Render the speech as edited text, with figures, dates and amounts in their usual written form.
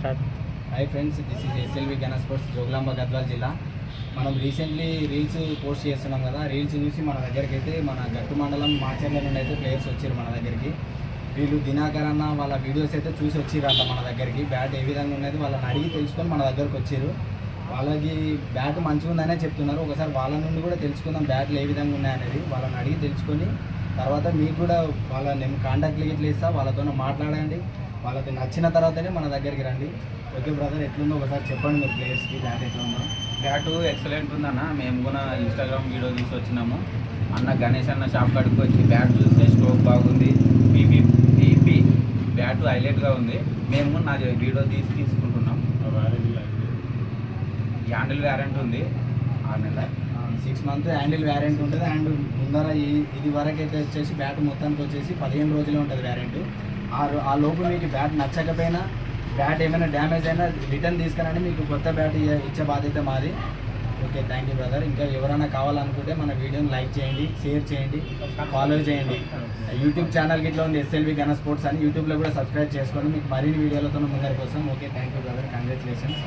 Hi friends, this is SLV Gana sports Jogulamba Gadwal జిల్లా. మనం recently reels post చేస్తున్నాం కదా. రీల్స్ చూసి మన దగ్గరికి అయితే మన గట్టు మండలం మాచర్ల నుండి అయితే ప్లేయర్స్ వచ్చారు మన దగ్గరికి. వీళ్ళు దినాకర్ అన్న వాళ్ళ వీడియోస్ అయితే చూసి వచ్చిరంట మన దగ్గరికి. బ్యాట్ ఏ విధంగా ఉన్నది వాళ్ళని అడిగి తెలుసుకొని మన దగ్గరకు వచ్చారు. వాళ్ళకి బ్యాట్ మంచిగా ఉందనే చెప్తున్నారు. ఒకసారి వాళ్ళ నుండి కూడా తెలుసుకుందాం బ్యాట్లు ఏ విధంగా ఉన్నాయనేది. వాళ్ళని అడిగి తెలుసుకొని తర్వాత మీకు కూడా వాళ్ళ నేను కాంటాక్ట్ ఇట్లా ఇస్తా, వాళ్ళతో మాట్లాడండి. వాళ్ళకి నచ్చిన తర్వాతనే మన దగ్గరికి రండి. ఓకే బ్రదర్, ఎట్లుందో ఒకసారి చెప్పండి మీరు ప్లేయర్స్కి బ్యాట్ ఎట్లుందో. బ్యాటు ఎక్సలెంట్ ఉందన్న. మేము కూడా ఇన్స్టాగ్రామ్ వీడియో తీసి వచ్చినాము. అన్న గణేష్ అన్న షాప్ కాడికి వచ్చి బ్యాట్ చూస్తే స్ట్రోక్ బాగుంది, పీపీ బ్యాటు హైలైట్గా ఉంది. మేము నా వీడియో తీసుకుంటున్నాం. హ్యాండిల్ వ్యారెంట్ ఉంది 6 నెలల 6 months హ్యాండిల్ వ్యారెంట్ ఉంటుంది. అండ్ ముందర ఇది వరకు అయితే వచ్చేసి బ్యాట్ మొత్తానికి వచ్చేసి 15 రోజులే ఉంటుంది వ్యారెంట్. ఆ లోపు మీకు బ్యాట్ నచ్చకపోయినా, బ్యాట్ ఏమైనా డ్యామేజ్ అయినా రిటర్న్ తీసుకురండి, మీకు కొత్త బ్యాట్ ఇచ్చే బాధ్యత మాది. Okay, thank you brother. ఇంకా ఎవరైనా కావాలనుకుంటే మన వీడియోని లైక్ చేయండి, షేర్ చేయండి, ఫాలో చేయండి. యూట్యూబ్ ఛానల్కి ఇట్లా ఉంది ఎస్ఎల్వి గణ స్పోర్ట్స్ అని. యూట్యూబ్లో కూడా సబ్స్క్రైబ్ చేసుకోండి, మీకు మరిన్ని వీడియోలతో ముందరికి వస్తాం. Okay, thank you brother, congratulations.